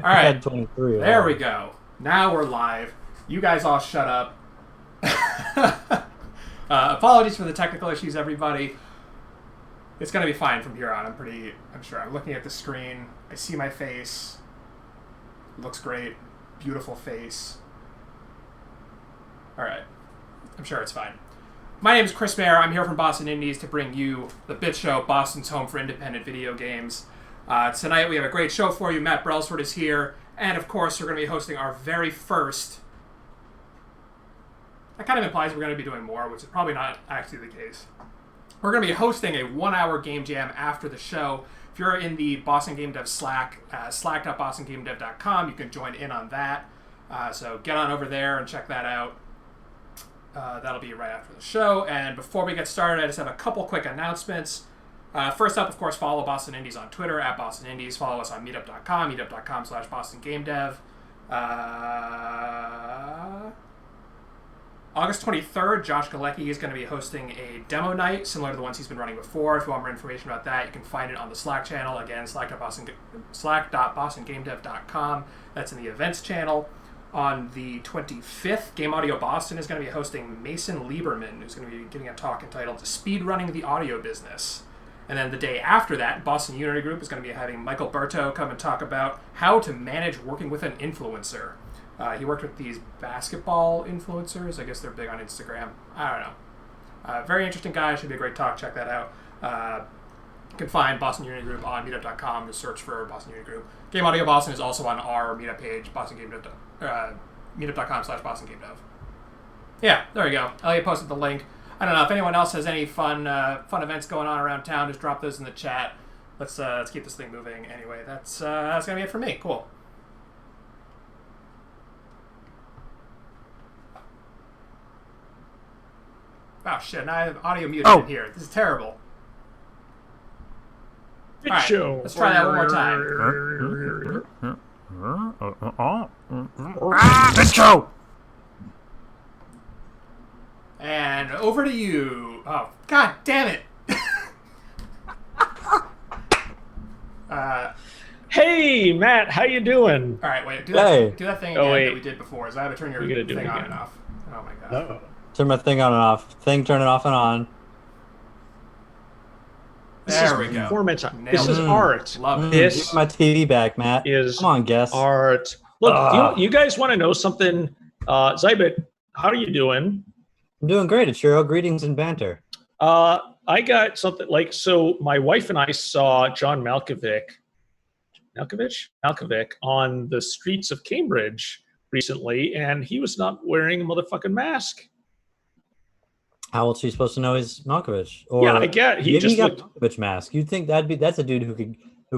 All right. had 23. There we go. Now we're live. You guys all shut up. Apologies for the technical issues, everybody. It's going to be fine from here on. I'm sure. I'm looking at the screen. I see my face. It looks great. Beautiful face. All right. I'm sure it's fine. My name is Chris Mayer. I'm here from Boston Indies to bring you the Bit Show, Boston's home for independent video games. Tonight we have a great show for you. Matt Brelsford is here. And of course, we're going to be hosting our very first... That kind of implies we're going to be doing more, which is probably not actually the case. We're going to be hosting a 1-hour game jam after the show. If you're in the Boston Game Dev Slack, slack.bostongamedev.com, you can join in on that. So get on over there and check that out. That'll be right after the show. And before we get started, I just have a couple quick announcements. First up, of course, follow Boston Indies on Twitter, at Boston Indies. Follow us on meetup.com, meetup.com/BostonGameDev. August 23rd, Josh Galecki is going to be hosting a demo night, similar to the ones he's been running before. If you want more information about that, you can find it on the Slack channel. Again, slack.bostongamedev.com. That's in the events channel. On the 25th, Game Audio Boston is going to be hosting Mason Lieberman, who's going to be giving a talk entitled Speedrunning the Audio Business. And then the day after that, Boston Unity Group is going to be having Michael Berto come and talk about how to manage working with an influencer. He worked with these basketball influencers. I guess they're big on Instagram. I don't know. Very interesting guy. Should be a great talk. Check that out. You can find Boston Unity Group on meetup.com. Just search for Boston Unity Group. Game Audio Boston is also on our meetup page, meetup.com/BostonGameDev. Yeah, there we go. Elliot posted the link. I don't know if anyone else has any fun events going on around town. Just drop those in the chat. Let's keep this thing moving. Anyway, that's gonna be it for me. Cool. Oh shit! Now I have audio muted in here. This is terrible. Bit All right, show. let's try that one more time. Bit Show! And over to you. Oh, god damn it. Hey, Matt, how you doing? All right, wait. Do Hey. that thing Oh, again wait. that we did before. Is I have to turn your We gotta do thing it on again. and off. Oh my god. No. Turn my thing on and off. Thing turning off and on. There we go. Performance. Nailed This is it. art. Love it. This Give my TV back, Matt. is Come on, guess. art. Look, you guys want to know something? Ziba, how are you doing? I'm doing great, Ichiro. Greetings and banter. I got something like, so my wife and I saw John Malkovich on the streets of Cambridge recently, and he was not wearing a motherfucking mask. How else are you supposed to know he's Malkovich? Or Yeah, I get he maybe just he got looked. Malkovich mask. You'd think that's a dude who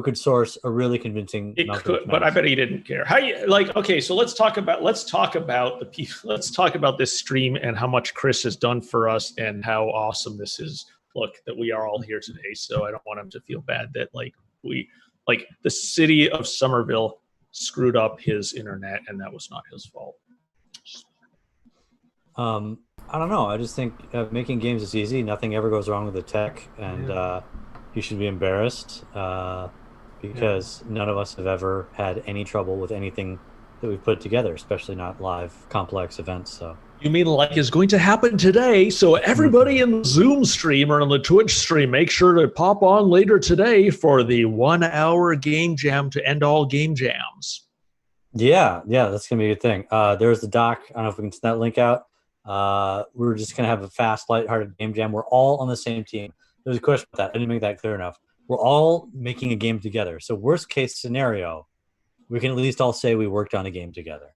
could source a really convincing It Malkovich could, mask. but I bet he didn't care. How you like? Okay, so let's talk about the people. Let's talk about this stream and how much Chris has done for us and how awesome this is. Look, that we are all here today. So I don't want him to feel bad that the city of Somerville screwed up his internet and that was not his fault. I don't know. I just think making games is easy. Nothing ever goes wrong with the tech, and you should be embarrassed because none of us have ever had any trouble with anything that we've put together, especially not live, complex events. So You mean like is going to happen today? So everybody in the Zoom stream or on the Twitch stream, make sure to pop on later today for the 1-hour game jam to end all game jams. yeah, that's gonna be a good thing. There's the doc. I don't know if we can send that link out. We're just gonna have a fast, lighthearted game jam. We're all on the same team. There's a question about that. I didn't make that clear enough. We're all making a game together. So worst case scenario, we can at least all say we worked on a game together.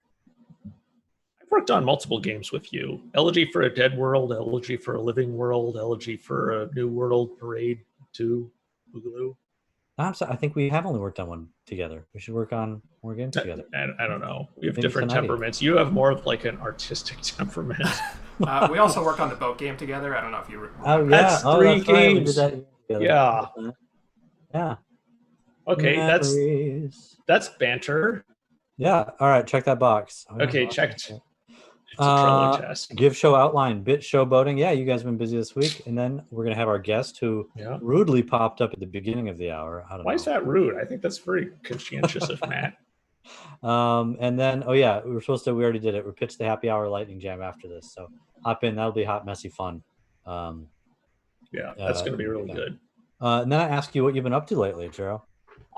I've worked on multiple games with you. Elegy for a Dead World, Elegy for a Living World, Elegy for a New World, Parade 2, Boogaloo. I'm sorry, I think we have only worked on one together. We should work on more games together. I don't know. We have Maybe different tonight. temperaments. You have more of like an artistic temperament. We also worked on the boat game together. I don't know if you. Oh yeah, That's three that's right. We games. did that together. Yeah. Yeah. Okay, Memories. that's banter. Yeah. All right. Check that box. Okay, checked. It's a Trello task. Give show outline, bit showboating. Yeah, you guys have been busy this week, and then we're gonna have our guest who Yeah. rudely popped up at the beginning of the hour. I don't Why know. is that rude? I think that's very conscientious of Matt. And then, we already did it. We pitched the happy hour lightning jam after this. So hop in. That'll be hot, messy fun. Yeah, that's going to be really good. And then I ask you what you've been up to lately, Jero.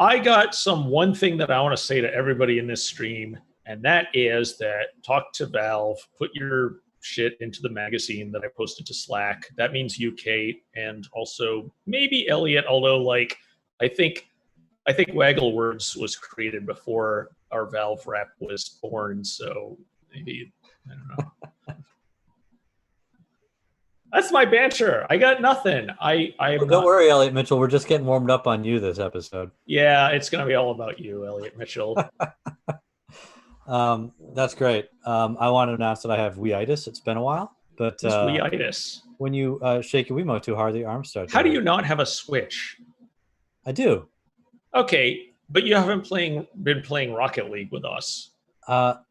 I got one thing that I want to say to everybody in this stream, and that is that talk to Valve, put your shit into the magazine that I posted to Slack. That means you, Kate, and also maybe Elliot, although like I think Waggle Words was created before our Valve rep was born, so maybe I don't know. That's my banter. I got nothing. Don't worry, Elliot Mitchell. We're just getting warmed up on you this episode. Yeah, it's going to be all about you, Elliot Mitchell. That's great. I want to announce that I have Wii-itis. It's been a while, but Wii-itis. When you shake your Wiimote too hard, the arms start. How do you not have a Switch? I do. Okay, but you haven't been playing Rocket League with us. Now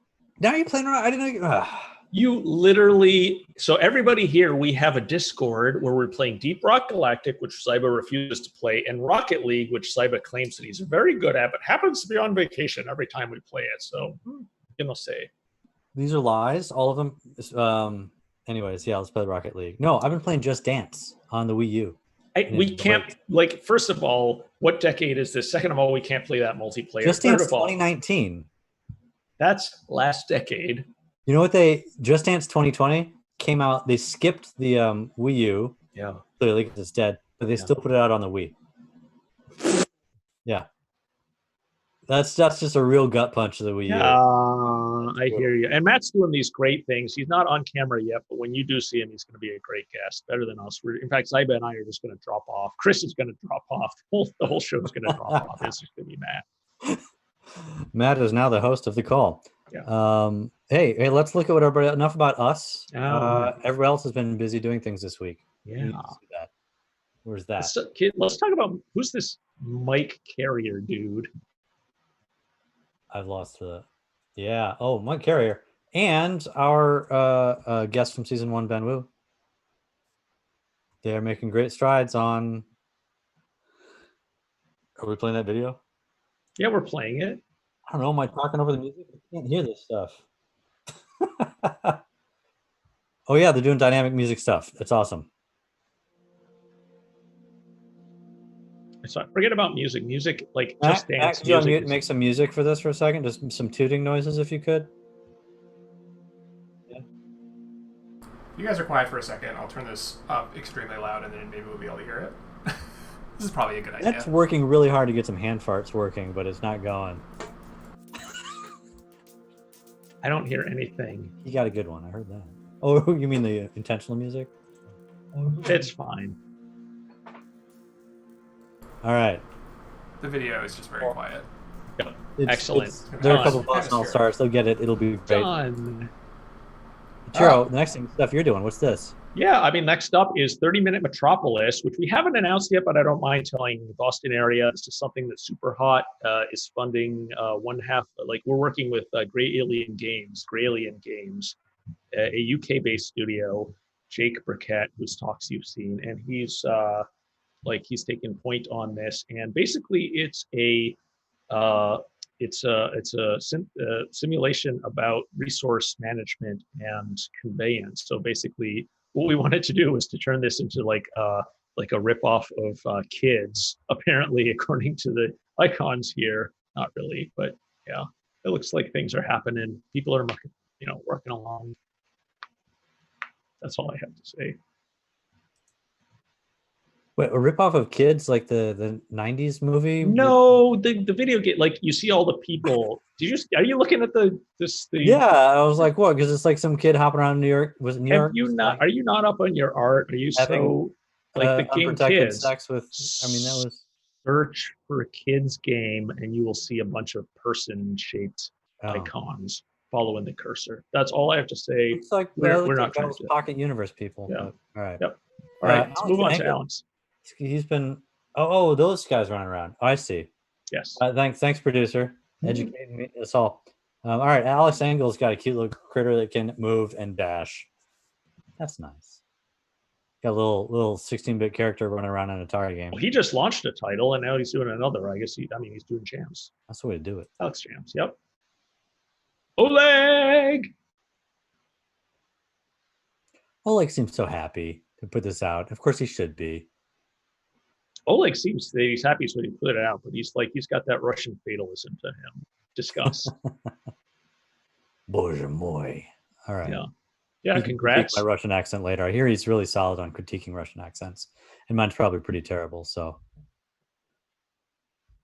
you're playing. I didn't know. You literally, so everybody here, we have a Discord where we're playing Deep Rock Galactic, which Ziba refuses to play, and Rocket League, which Ziba claims that he's very good at, but happens to be on vacation every time we play it. So, say. These are lies, all of them. Anyways, yeah, let's play Rocket League. No, I've been playing Just Dance on the Wii U. We can't, first of all, what decade is this? Second of all, we can't play that multiplayer. Just Dance 2019. That's last decade. You know what Just Dance 2020 came out. They skipped the Wii U. Yeah. Clearly because it's dead, but they still put it out on the Wii. Yeah. That's just a real gut punch to the Wii U. I hear you. And Matt's doing these great things. He's not on camera yet, but when you do see him, he's going to be a great guest, better than us. In fact, Ziba and I are just going to drop off. Chris is going to drop off. The whole show is going to drop off. It's just going to be Matt. Matt is now the host of the call. Yeah. Hey, let's look at what everybody. Enough about us. Everyone else has been busy doing things this week. Yeah. Where's that? Let's talk about who's this Mike Carrier dude. I've lost the. Yeah. Oh, Mike Carrier and our guest from season 1, Ben Wu. They're making great strides on. Are we playing that video? Yeah, we're playing it. I don't know. Am I talking over the music? I can't hear this stuff. Oh yeah, they're doing dynamic music stuff. It's awesome. So forget about music. Music, Just Dance. Could you make some music for this for a second? Just some tooting noises, if you could. Yeah. You guys are quiet for a second. I'll turn this up extremely loud, and then maybe we'll be able to hear it. This is probably a good idea. That's working really hard to get some hand farts working, but it's not going. I don't hear anything. You got a good one. I heard that. Oh, you mean the intentional music? It's fine. All right. The video is just very quiet. Yep. Excellent. There are a couple of Boston All-Stars. They'll get it. It'll be great. Done. Chiro, the next stuff you're doing, what's this? Yeah, I mean, next up is 30-Minute Metropolis, which we haven't announced yet, but I don't mind telling the Boston area. This is something that's super hot, is funding one half, we're working with Grey Alien Games, a UK-based studio, Jake Burkett, whose talks you've seen, and he's taken point on this. And basically it's a simulation about resource management and conveyance. So basically what we wanted to do was to turn this into like a ripoff of Kids, apparently, according to the icons here. Not really, but yeah, it looks like things are happening. People are, working along. That's all I have to say. Wait, a ripoff of Kids, like the 90s movie? No, the video game, you see all the people. Are you looking at this? Yeah, I was like, what? Because it's like some kid hopping around New York. Was it New York? Are you not up on your art? Are you so the game Kids? Sex with, that was. Search for a Kids game, and you will see a bunch of person-shaped icons following the cursor. That's all I have to say. It's like we're not trying to Pocket Universe people. Yeah. All right. Yep. All right. Let's move on to Alex. He's been. Oh, those guys running around. Oh, I see. Yes. Thanks, producer. Educating us all. All right. Alex Engel's got a cute little critter that can move and dash. That's nice. Got a little 16-bit character running around in an Atari game. Well, he just launched a title, and now he's doing another. I guess he's doing jams. That's the way to do it. Alex Jams. Yep. Oleg. Oleg seems so happy to put this out. Of course, he should be. Oleg seems that he's happy so he put it out, but he's got that Russian fatalism to him. Discuss. Bоже mой. All right. Yeah. Yeah, You can congrats. critique my Russian accent later. I hear he's really solid on critiquing Russian accents, and mine's probably pretty terrible. So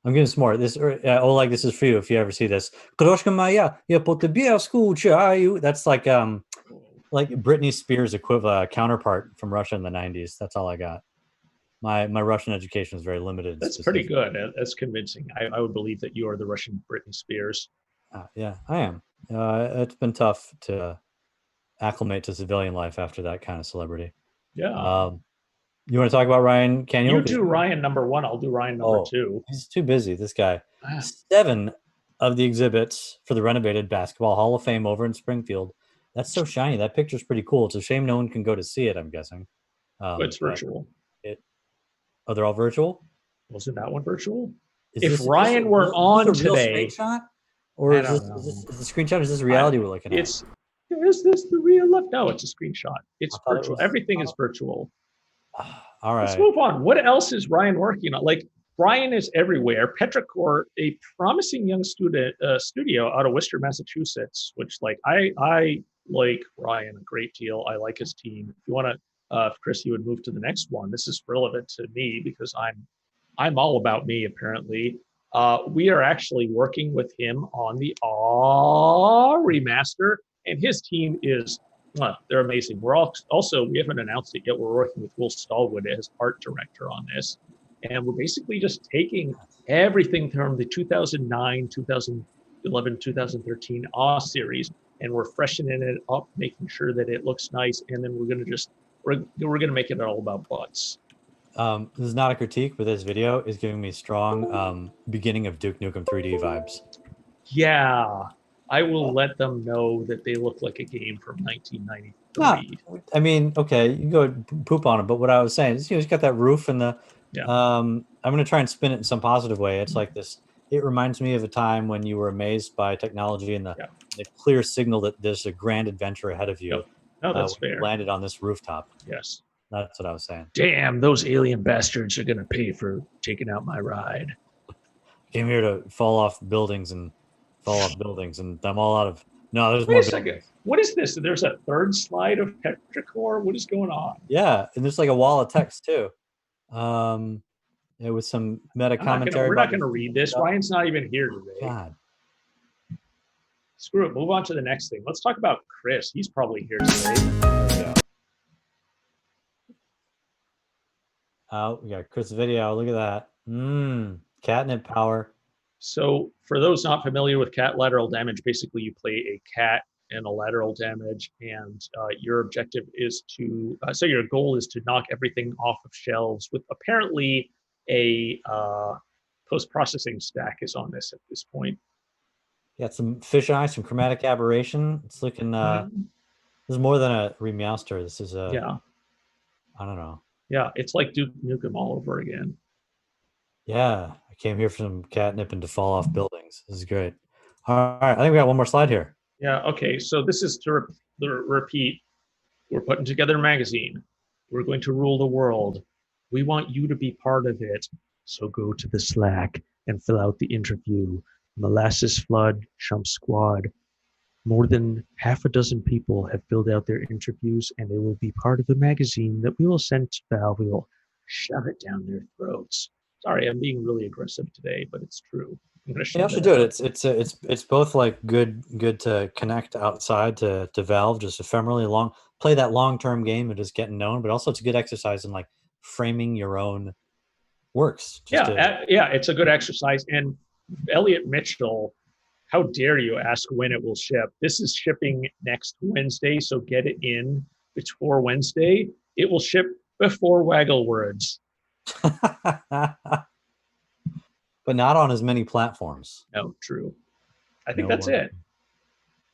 I'm getting smart. This Oleg, this is for you if you ever see this. Крошка моя, я по тебе скучаю. That's like Britney Spears' equivalent counterpart from Russia in the 90s. That's all I got. My Russian education is very limited. That's pretty good. That's convincing. I would believe that you are the Russian Britney Spears. Yeah, I am. It's been tough to acclimate to civilian life after that kind of celebrity. Yeah. You want to talk about Ryan Canyon? You do Ryan number 1. I'll do Ryan number 2. He's too busy, this guy. 7 of the exhibits for the renovated Basketball Hall of Fame over in Springfield. That's so shiny. That picture's pretty cool. It's a shame no one can go to see it, I'm guessing. It's virtual. They're all virtual? Wasn't that one virtual? If Ryan were on today... Or is this the screenshot? Is this reality we're looking at? Is this the real life? No, it's a screenshot. It's virtual. Everything is virtual. All right. Let's move on. What else is Ryan working on? Like, Ryan is everywhere. Petrichor, a promising young studio out of Worcester, Massachusetts, which I like Ryan a great deal. I like his team. If you want to, if Chris, you would move to the next one. This is relevant to me because I'm all about me apparently. We are actually working with him on the remaster, and his team is they're amazing. We're also we haven't announced it yet. We're working with Will Stallwood as art director on this, and we're basically just taking everything from the 2009, 2011, 2013 series, and we're freshening it up, making sure that it looks nice, and then we're gonna make it all about butts. This is not a critique, but this video is giving me strong beginning of Duke Nukem 3D vibes. Yeah, I will let them know that they look like a game from 1993. I mean, okay, you can go poop on it, but what I was saying is, he's got that roof and the. Yeah. I'm going to try and spin it in some positive way. It's like this. It reminds me of a time when you were amazed by technology and the clear signal that there's a grand adventure ahead of you. Yep. No, that's fair. You landed on this rooftop. Yes. That's what I was saying. Damn, those alien bastards are going to pay for taking out my ride. Came here to fall off buildings, and I'm all out of... No, there's Wait more a second. What is this? There's a third slide of Petrichor? What is going on? Yeah, and there's like a wall of text, too. With some meta commentary. We're not going to read this. Ryan's not even here today. God. Screw it. Move on to the next thing. Let's talk about Chris. He's probably here today. Yeah. Oh, we got Chris' video. Look at that. Catnip power. So for those not familiar with cat lateral damage, basically you play a cat and a lateral damage, and your objective is to, so your goal is to knock everything off of shelves with apparently a post-processing stack is on this at this point. Got some fisheye, some chromatic aberration. It's looking, this is more than a remaster. This is I don't know. Yeah, it's like Duke Nukem all over again. Yeah, I came here for some catnip and to fall off buildings. This is great. All right, I think we got one more slide here. Yeah, okay, so this is to repeat. We're putting together a magazine. We're going to rule the world. We want you to be part of it. So go to the Slack and fill out the interview. Molasses Flood, Chump Squad. More than half a dozen people have filled out their interviews, and they will be part of the magazine that we will send to Valve. We will shove it down their throats. Sorry, I'm being really aggressive today, but it's true. I'm gonna you should do it. It's both like good to connect outside to Valve, just ephemerally play that long-term game and just getting known, but also it's a good exercise in like framing your own works. It's a good exercise. And Elliot Mitchell, how dare you ask when it will ship? This is shipping next Wednesday, so get it in before Wednesday. It will ship before Waggle Words. But not on as many platforms. No, true. I think that's it.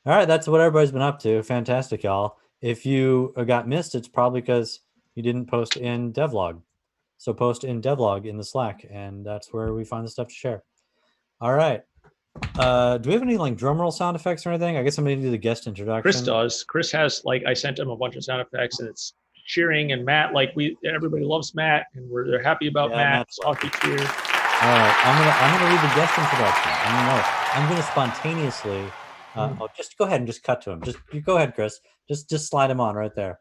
All right, that's what everybody's been up to. Fantastic, y'all. If you got missed, it's probably because you didn't post in devlog. So post in devlog in the Slack, and that's where we find the stuff to share. All right. Do we have any like drum roll sound effects or anything? I guess somebody do the guest introduction. Chris does. Chris has I sent him a bunch of sound effects, and it's cheering and Matt. Everybody loves Matt, and they're happy about Matt. Hockey cheer. All right, I'm gonna read the guest introduction. I'm gonna spontaneously. Just go ahead and just cut to him. You go ahead, Chris. Just slide him on right there.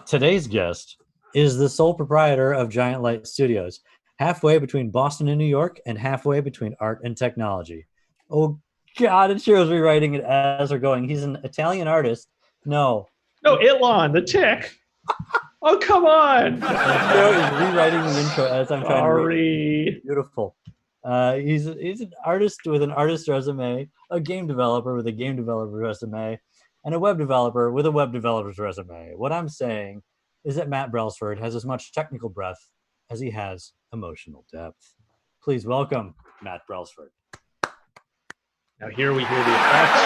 Today's guest is the sole proprietor of Giant Light Studios, halfway between Boston and New York, and halfway between art and technology. Oh God, Ichiro's rewriting it as we're going. He's an Italian artist. No, Itlon, the tick. Oh, come on. Ichiro is rewriting the intro as I'm trying to read it. Beautiful. He's an artist with an artist resume, a game developer with a game developer resume, and a web developer with a web developer's resume. What I'm saying is that Matt Brelsford has as much technical breadth as he has emotional depth. Please welcome Matt Brelsford. Now here we hear the effects.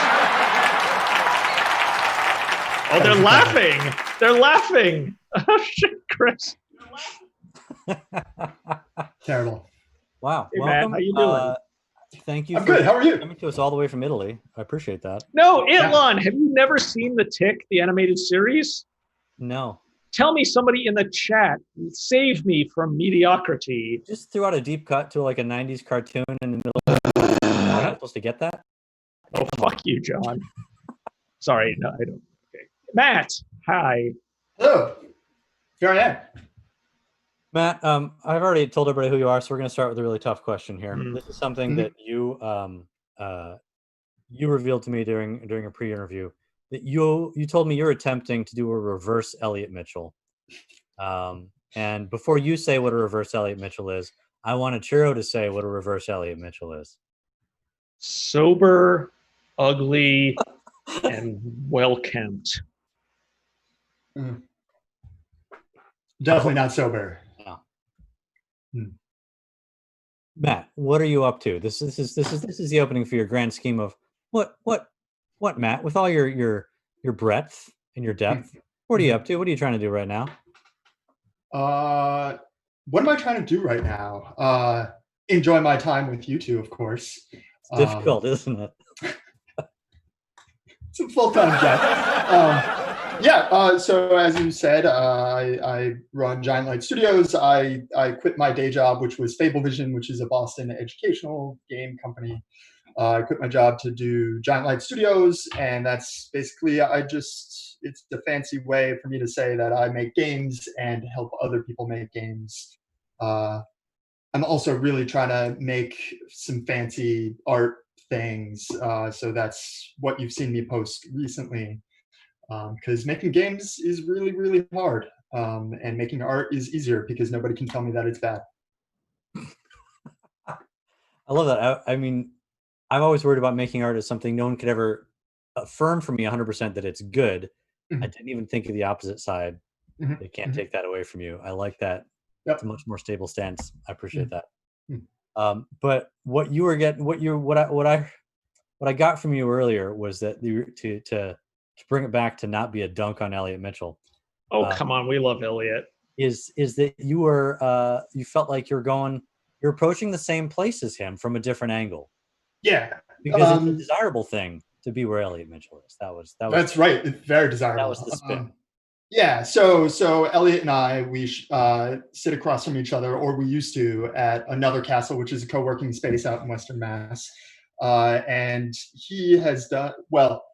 Oh, they're laughing. They're laughing. Oh, shit, Chris. Terrible. Wow. Hey, welcome. Matt, how you doing? Thank you. I'm good. How are you? Coming to us all the way from Italy. I appreciate that. No, Itlon, have you never seen The Tick, the animated series? No. Tell me, somebody in the chat, save me from mediocrity. Just threw out a deep cut to like a 90s cartoon in the middle. Am I not supposed to get that? Oh, fuck you, John. Sorry, no, I don't. Okay. Matt, hi. Hello. Here I am. Matt, I've already told everybody who you are, so we're going to start with a really tough question here. This is something that you revealed to me during a pre-interview, that you told me you're attempting to do a reverse Elliot Mitchell. And before you say what a reverse Elliot Mitchell is, I want Ichiro to say what a reverse Elliot Mitchell is. Sober, ugly, and well-kempt. Definitely not sober. No. Matt, what are you up to? This is the opening for your grand scheme of what Matt, with all your breadth and your depth. What are you up to? What are you trying to do right now? What am I trying to do right now? Enjoy my time with you two, of course. It's difficult, isn't it? It's a full-time job. So as you said, I run Giant Light Studios. I quit my day job, which was Fablevision, which is a Boston educational game company. I quit my job to do Giant Light Studios, and that's basically it's the fancy way for me to say that I make games and help other people make games. I'm also really trying to make some fancy art things. So that's what you've seen me post recently. Because making games is really, really hard. And making art is easier because nobody can tell me that it's bad. I love that. I mean, I'm always worried about making art as something no one could ever affirm for me 100% that it's good. I didn't even think of the opposite side. They can't take that away from you. I like that. Yep. It's a much more stable stance. I appreciate that. But what you were getting, what I got from you earlier was that to bring it back to not be a dunk on Elliot Mitchell. Oh, come on, we love Elliot. Is that you were you felt like you're approaching the same place as him from a different angle. Yeah, because it's a desirable thing to be where Elliot Mitchell is. That was. That's right. It's very desirable. That was the spin. Yeah. So Elliot and I, we sit across from each other, or we used to, at Another Castle, which is a co-working space out in Western Mass. And he has done well.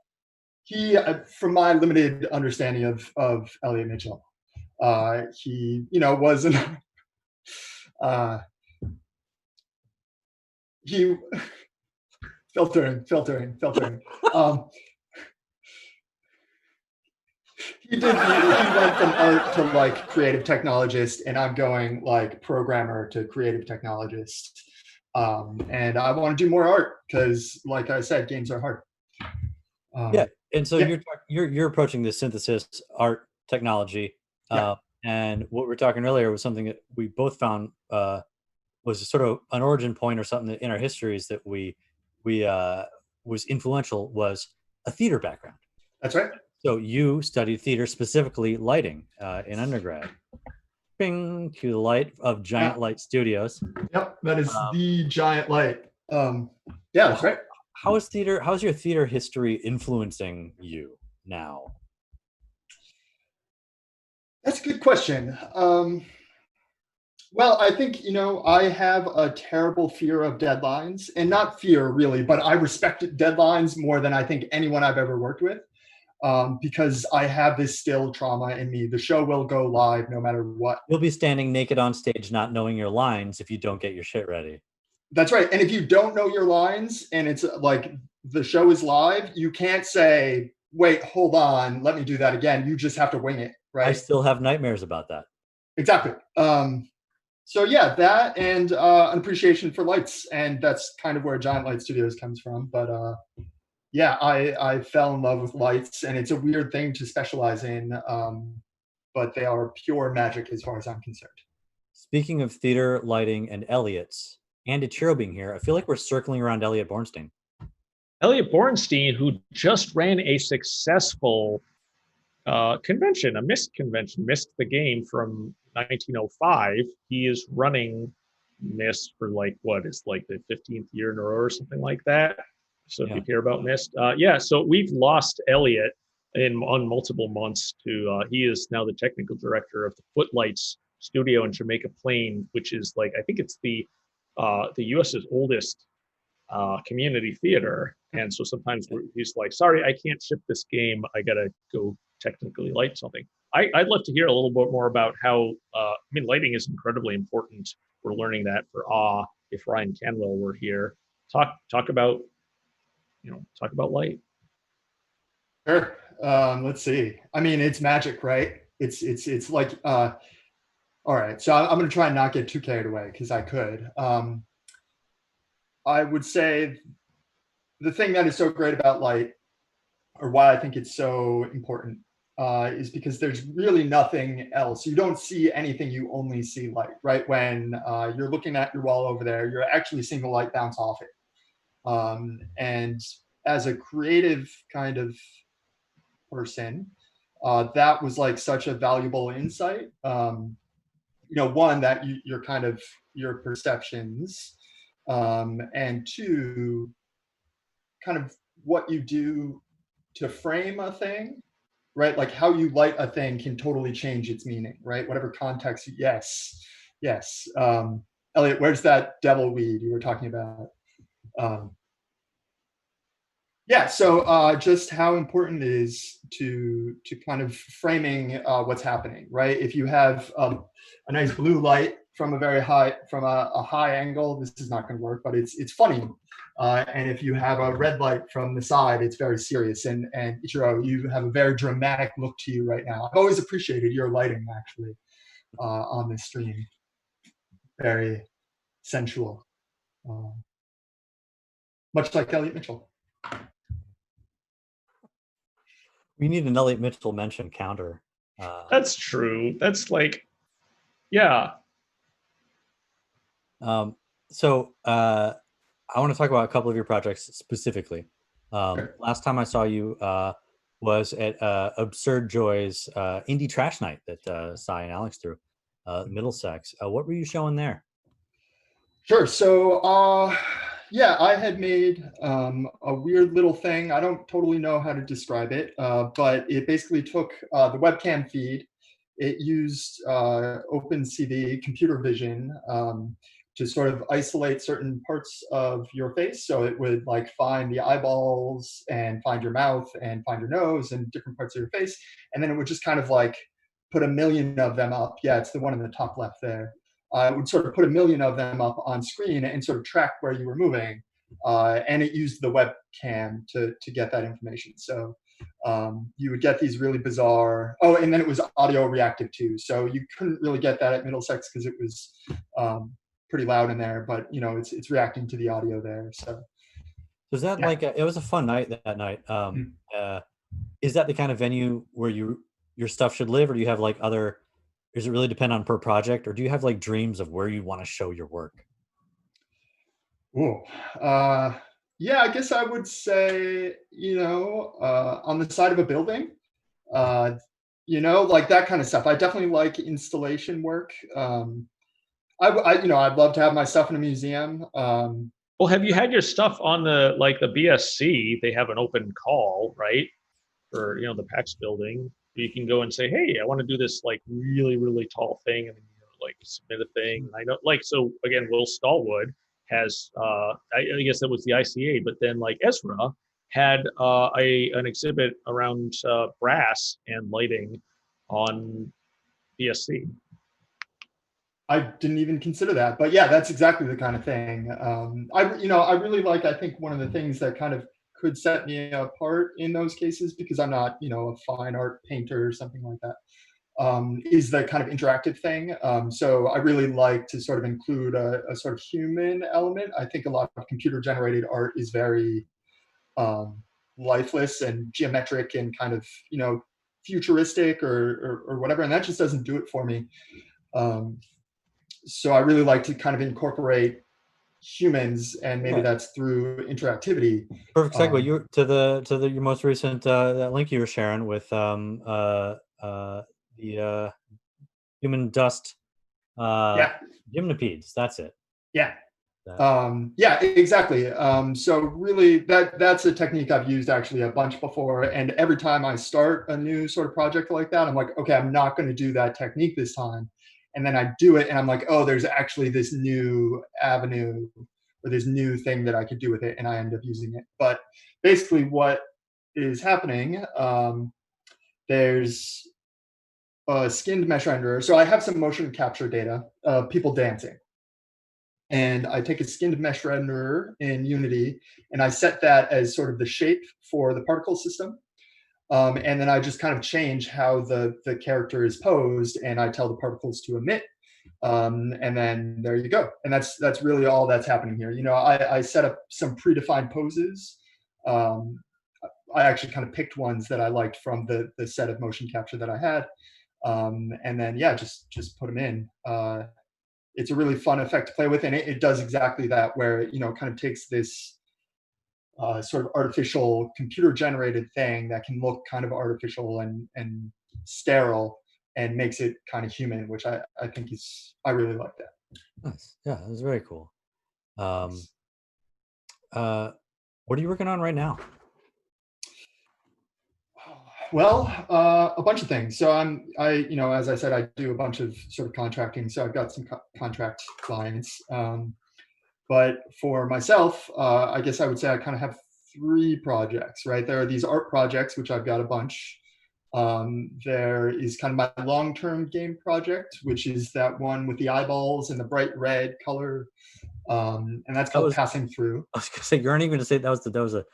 He, from my limited understanding of Elliot Mitchell, he was he filtering. He went from art to like creative technologist, and I'm going like programmer to creative technologist. And I want to do more art because, like I said, games are hard. And so you're approaching the synthesis art technology, and what we were talking earlier was something that we both found was sort of an origin point or something that in our histories that we was influential, was a theater background. That's right. So you studied theater, specifically lighting, in undergrad. Bing, to the light of Giant Light Studios. Yep, that is the Giant Light. Yeah, that's right. How's your theater history influencing you now? That's a good question. Well, I think, I have a terrible fear of deadlines, and not fear really, but I respect deadlines more than I think anyone I've ever worked with, because I have this still trauma in me. The show will go live no matter what. You'll be standing naked on stage not knowing your lines if you don't get your shit ready. That's right. And if you don't know your lines and it's like the show is live, you can't say, wait, hold on, let me do that again. You just have to wing it, right? I still have nightmares about that. Exactly. So yeah, that and an appreciation for lights, and that's kind of where Giant Light Studios comes from. But yeah, I fell in love with lights, and it's a weird thing to specialize in, but they are pure magic as far as I'm concerned. Speaking of theater, lighting, and Elliot's, and Ichiro being here, I feel like we're circling around Elliot Bornstein. Elliot Bornstein, who just ran a successful convention, a Mist convention, Mist the game from 1905. He is running Mist for like the 15th year in a row or something like that. So if you hear about Mist, so we've lost Elliot on multiple months to he is now the technical director of the Footlights studio in Jamaica Plain, which is like, I think it's the US's oldest community theater. And so sometimes he's like, sorry, I can't ship this game. I got to go technically light something. I'd love to hear a little bit more about how, lighting is incredibly important. We're learning that for awe. If Ryan Canwell were here, talk about light. Sure. Let's see. I mean, it's magic, right? It's like, all right. So I'm going to try and not get too carried away because I could. I would say the thing that is so great about light, or why I think it's so important, is because there's really nothing else. You don't see anything, you only see light, right? When you're looking at your wall over there, you're actually seeing the light bounce off it. And as a creative kind of person, that was like such a valuable insight. One, that you're kind of your perceptions, and two, kind of what you do to frame a thing, right? Like how you light a thing can totally change its meaning, right? Whatever context. Yes. Elliot, where's that devil weed you were talking about? So just how important it is to kind of framing what's happening, right? If you have a nice blue light from a high angle, this is not going to work, but it's funny. And if you have a red light from the side, it's very serious. And Ichiro, you have a very dramatic look to you right now. I've always appreciated your lighting, actually, on this stream. Very sensual, much like Elliot Mitchell. We need an Elliot Mitchell mention counter. That's true. That's like, yeah. So I want to talk about a couple of your projects specifically. Sure. Last time I saw you was at Absurd Joy's Indie Trash Night that Cy and Alex threw, Middlesex. What were you showing there? Sure. So, I had made a weird little thing. I don't totally know how to describe it, but it basically took the webcam feed. It used OpenCV computer vision to sort of isolate certain parts of your face. So it would like find the eyeballs and find your mouth and find your nose and different parts of your face. And then it would just kind of like put 1 million of them up. Yeah, it's the one in the top left there. It would sort of put 1 million of them up on screen and sort of track where you were moving. And it used the webcam to get that information. So you would get these really bizarre, and then it was audio reactive too. So you couldn't really get that at Middlesex because it was pretty loud in there, but it's reacting to the audio there. So was that like it was a fun night that night. Is that the kind of venue where your stuff should live, or do you have like other, does it really depend on per project, or do you have like dreams of where you want to show your work? Yeah, I guess I would say, on the side of a building, like that kind of stuff. I definitely like installation work. I'd love to have my stuff in a museum. Well, have you had your stuff on the BSC? They have an open call, right? For the PAX building. You can go and say, hey, I want to do this like really, really tall thing, and then like submit a thing. And I know, like, so again, Will Stallwood has I guess that was the ICA, but then like Ezra had an exhibit around brass and lighting on BSC. I didn't even consider that, but yeah, that's exactly the kind of thing. I really like. I think one of the things that kind of could set me apart in those cases, because I'm not, a fine art painter or something like that, is the kind of interactive thing. So I really like to sort of include a sort of human element. I think a lot of computer generated art is very lifeless and geometric and kind of, futuristic or whatever, and that just doesn't do it for me. So I really like to kind of incorporate humans, and maybe that's through interactivity. Perfect segue. You to your most recent that link you were sharing with the human dust gymnopedes. That's it. Yeah. Yeah, exactly. So really that's a technique I've used actually a bunch before. And every time I start a new sort of project like that, I'm like, okay, I'm not going to do that technique this time. And then I do it and I'm like, oh, there's actually this new avenue or this new thing that I could do with it. And I end up using it. But basically what is happening, there's a skinned mesh renderer. So I have some motion capture data of people dancing. And I take a skinned mesh renderer in Unity, and I set that as sort of the shape for the particle system. And then I just kind of change how the character is posed, and I tell the particles to emit. And then there you go. And that's really all that's happening here. I set up some predefined poses. I actually kind of picked ones that I liked from the set of motion capture that I had. And then, yeah, just put them in. It's a really fun effect to play with, and it does exactly that, where it kind of takes this sort of artificial computer generated thing that can look kind of artificial and sterile, and makes it kind of human, which I think I really like that. Nice. Yeah, that was very cool. What are you working on right now? Well, a bunch of things. So as I said, I do a bunch of sort of contracting. So I've got some contract clients. But for myself, I guess I would say I kind of have 3 projects, right? There are these art projects, which I've got a bunch. There is kind of my long-term game project, which is that one with the eyeballs and the bright red color. And that's called Passing Through. I was going to say, you aren't even going to say that was a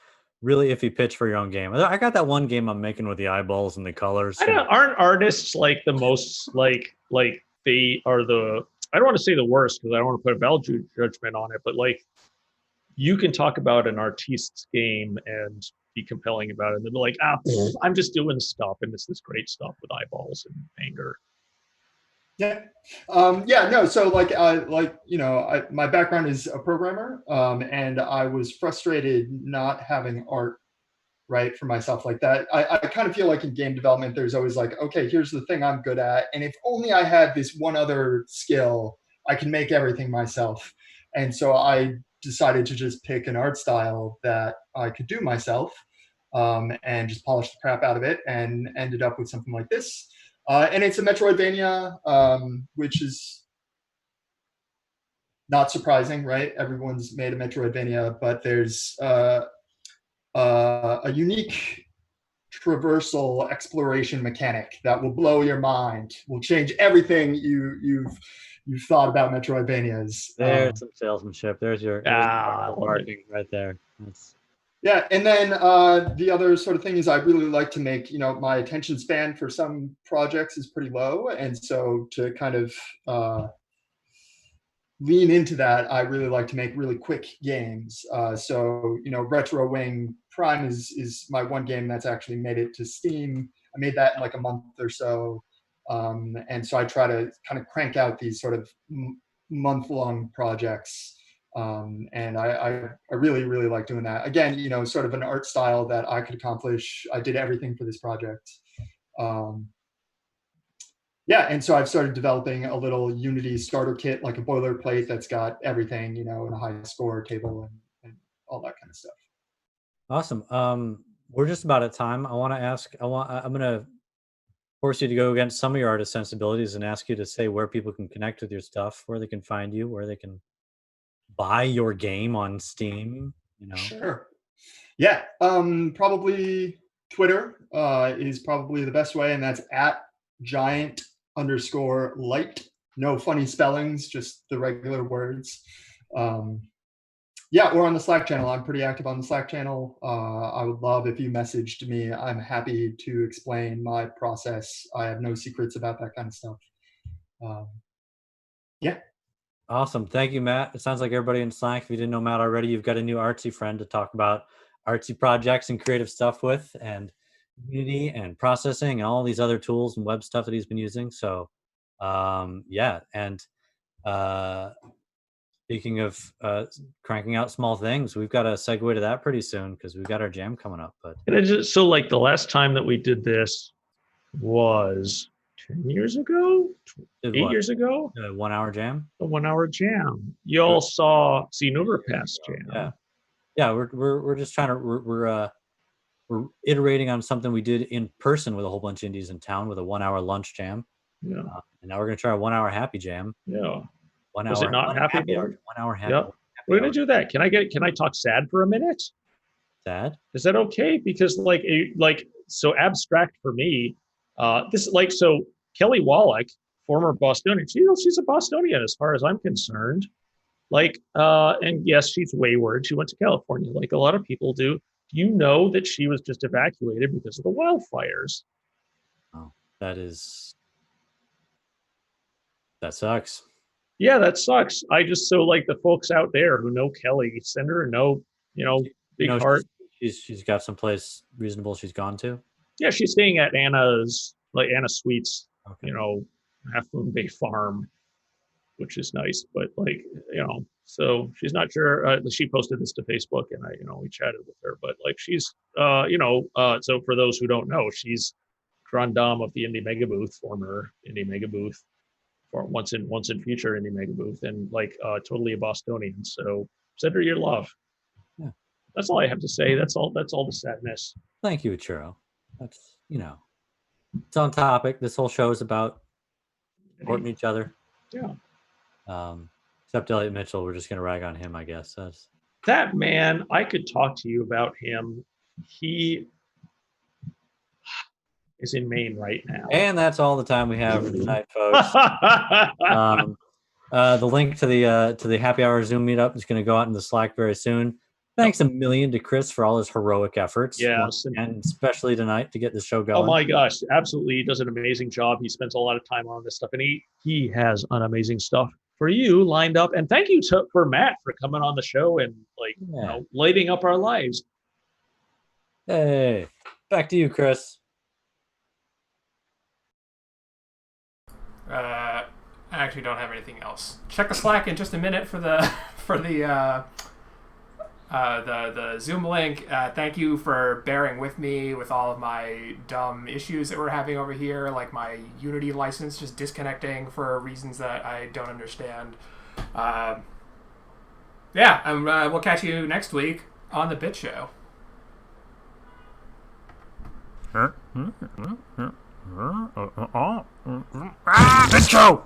really iffy pitch for your own game. I got that one game I'm making with the eyeballs and the colors. Aren't artists like the most like they are the, I don't want to say the worst because I don't want to put a value judgment on it, but like you can talk about an artist's game and be compelling about it, and they'll be like, I'm just doing stuff, and it's this great stuff with eyeballs and anger. Yeah. No. So my background is a programmer, and I was frustrated not having art right for myself like that. I kind of feel like in game development, there's always like, okay, here's the thing I'm good at, and if only I had this one other skill, I can make everything myself. And so I decided to just pick an art style that I could do myself, and just polish the crap out of it, and ended up with something like this. And it's a Metroidvania, which is not surprising, right? Everyone's made a Metroidvania, but there's a unique traversal exploration mechanic that will blow your mind, will change everything you've thought about Metroidvanias. There's some salesmanship. There's your marketing right there. Yeah, and then the other sort of thing is I really like to make, my attention span for some projects is pretty low. And so to kind of lean into that, I really like to make really quick games. So, Retro Wing Prime is my one game that's actually made it to Steam. I made that in like a month or so. And so I try to kind of crank out these sort of month-long projects. And I really, really like doing that. Again, sort of an art style that I could accomplish. I did everything for this project. yeah, and so I've started developing a little Unity starter kit, like a boilerplate that's got everything, and a high score table and all that kind of stuff. Awesome. We're just about at time. I'm gonna force you to go against some of your artist sensibilities and ask you to say where people can connect with your stuff, where they can find you, where they can buy your game on Steam. Sure. Yeah. Probably Twitter is probably the best way, and that's at giant_light. No funny spellings, just the regular words. Yeah, or on the Slack channel. I'm pretty active on the Slack channel. I would love if you messaged me. I'm happy to explain my process. I have no secrets about that kind of stuff. Yeah. Awesome. Thank you, Matt. It sounds like everybody in Slack, if you didn't know Matt already, you've got a new artsy friend to talk about artsy projects and creative stuff with, and Unity and processing and all these other tools and web stuff that he's been using. So, yeah. And speaking of cranking out small things, we've got to segue to that pretty soon because we've got our jam coming up. But so like the last time that we did this was 10 years ago, 8 years ago. A 1 hour jam. A 1 hour jam. You all saw Seen Overpass jam. Yeah. We're just trying to we're iterating on something we did in person with a whole bunch of indies in town with a 1 hour lunch jam. Yeah. And now we're gonna try a 1 hour happy jam. Yeah. 1 Was hour. it not happy hour? 1 hour happy. Yep. We're gonna do that. Can I talk sad for a minute? Sad? Is that okay? Because so abstract for me. So Kelly Wallach, former Bostonian. She's a Bostonian as far as I'm concerned. And yes, she's wayward. She went to California like a lot of people do. Do you know that she was just evacuated because of the wildfires? Oh, that sucks. Yeah, that sucks. I just the folks out there who know Kelly, send her a note. Big heart. She's got someplace reasonable she's gone to. Yeah, she's staying at Anna Suites. Okay. Half Moon Bay Farm, which is nice. But so she's not sure. She posted this to Facebook, and we chatted with her. But she's so for those who don't know, she's Grand Dame of the Indie Mega Booth, former Indie Mega Booth. For once in future Indie Mega Booth, and totally a Bostonian. So send her your love. Yeah. That's all I have to say. That's all the sadness. Thank you, Ichiro. That's it's on topic. This whole show is about supporting each other. Yeah. Except Elliot Mitchell, we're just gonna rag on him, I guess. That man, I could talk to you about him. He is in Maine right now. And that's all the time we have for tonight, folks. The link to the happy hour Zoom meetup is going to go out in the Slack very soon. Thanks a million to Chris for all his heroic efforts. Yes. And especially tonight to get the show going. Oh my gosh, absolutely. He does an amazing job. He spends a lot of time on this stuff, and he has an amazing stuff for you lined up. And thank you for Matt for coming on the show and lighting up our lives. Hey, back to you, Chris. I actually don't have anything else. Check the Slack in just a minute for the Zoom link. Thank you for bearing with me with all of my dumb issues that we're having over here, like my Unity license just disconnecting for reasons that I don't understand. We'll catch you next week on the Bit Show. Bit Show!